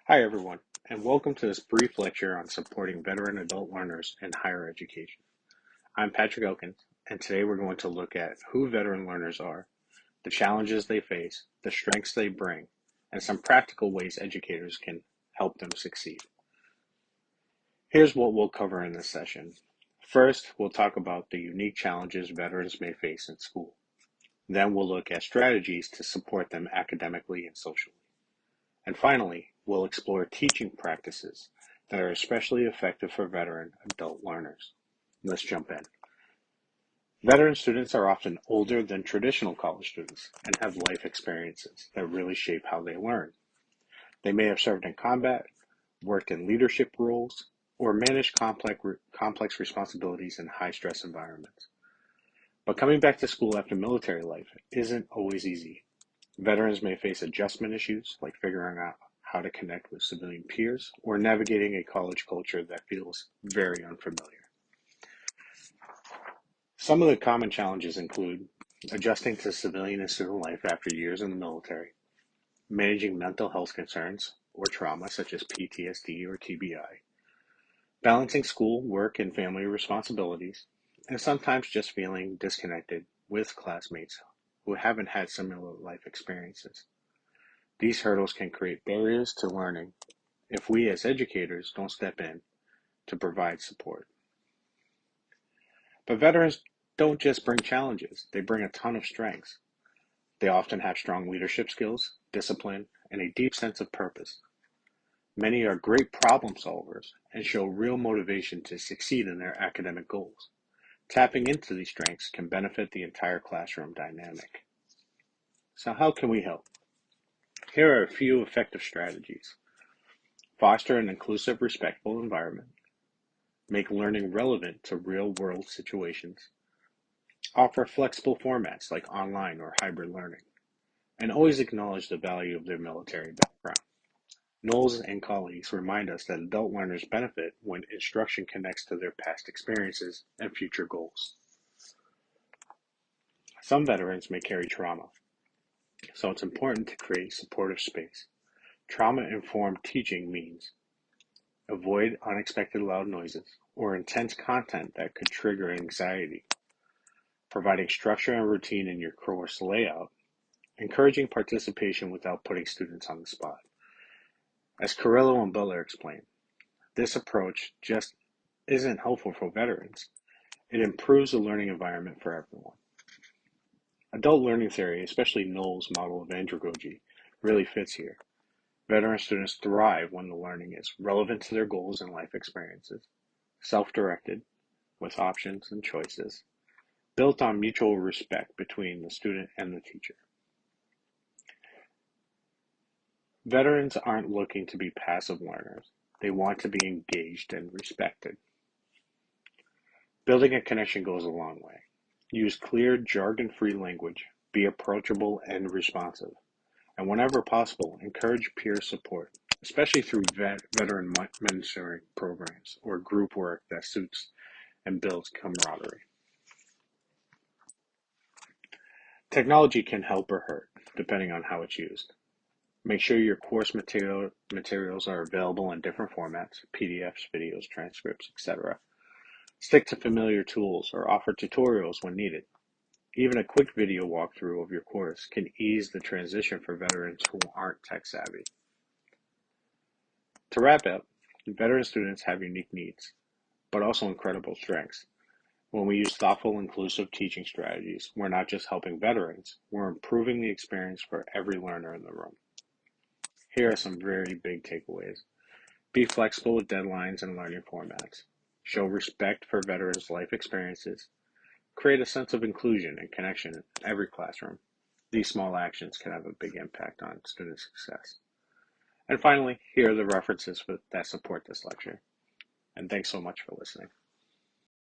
Hi, everyone, and welcome to this brief lecture on supporting veteran adult learners in higher education. I'm Patrick Elkins, and today we're going to look at who veteran learners are, the challenges they face, the strengths they bring, and some practical ways educators can help them succeed. Here's what we'll cover in this session. First, we'll talk about the unique challenges veterans may face in school. Then we'll look at strategies to support them academically and socially. And finally, we'll explore teaching practices that are especially effective for veteran adult learners. Let's jump in. Veteran students are often older than traditional college students and have life experiences that really shape how they learn. They may have served in combat, worked in leadership roles, or managed complex responsibilities in high-stress environments. But coming back to school after military life isn't always easy. Veterans may face adjustment issues like figuring out how to connect with civilian peers or navigating a college culture that feels very unfamiliar. Some of the common challenges include adjusting to civilian and student life after years in the military, managing mental health concerns or trauma such as PTSD or TBI, balancing school, work, and family responsibilities, and sometimes just feeling disconnected with classmates who haven't had similar life experiences. These hurdles can create barriers to learning if we as educators don't step in to provide support. But veterans don't just bring challenges, they bring a ton of strengths. They often have strong leadership skills, discipline, and a deep sense of purpose. Many are great problem solvers and show real motivation to succeed in their academic goals. Tapping into these strengths can benefit the entire classroom dynamic. So how can we help? Here are a few effective strategies. Foster an inclusive, respectful environment. Make learning relevant to real-world situations. Offer flexible formats like online or hybrid learning. And always acknowledge the value of their military background. Knowles and colleagues remind us that adult learners benefit when instruction connects to their past experiences and future goals. Some veterans may carry trauma, so it's important to create supportive space. Trauma-informed teaching means avoid unexpected loud noises or intense content that could trigger anxiety, providing structure and routine in your course layout, encouraging participation without putting students on the spot. As Carrillo and Butler explained, this approach just isn't helpful for veterans. It improves the learning environment for everyone. Adult learning theory, especially Knowles' model of andragogy, really fits here. Veteran students thrive when the learning is relevant to their goals and life experiences, self-directed, with options and choices, built on mutual respect between the student and the teacher. Veterans aren't looking to be passive learners. They want to be engaged and respected. Building a connection goes a long way. Use clear, jargon-free language, be approachable and responsive, and whenever possible, encourage peer support, especially through veteran mentoring programs or group work that suits and builds camaraderie. Technology can help or hurt, depending on how it's used. Make sure your course materials are available in different formats, PDFs, videos, transcripts, etc. Stick to familiar tools or offer tutorials when needed. Even a quick video walkthrough of your course can ease the transition for veterans who aren't tech savvy. To wrap up, veteran students have unique needs, but also incredible strengths. When we use thoughtful, inclusive teaching strategies, we're not just helping veterans, we're improving the experience for every learner in the room. Here are some very big takeaways. Be flexible with deadlines and learning formats. Show respect for veterans' life experiences. Create a sense of inclusion and connection in every classroom. These small actions can have a big impact on student success. And finally, here are the references that support this lecture. And thanks so much for listening.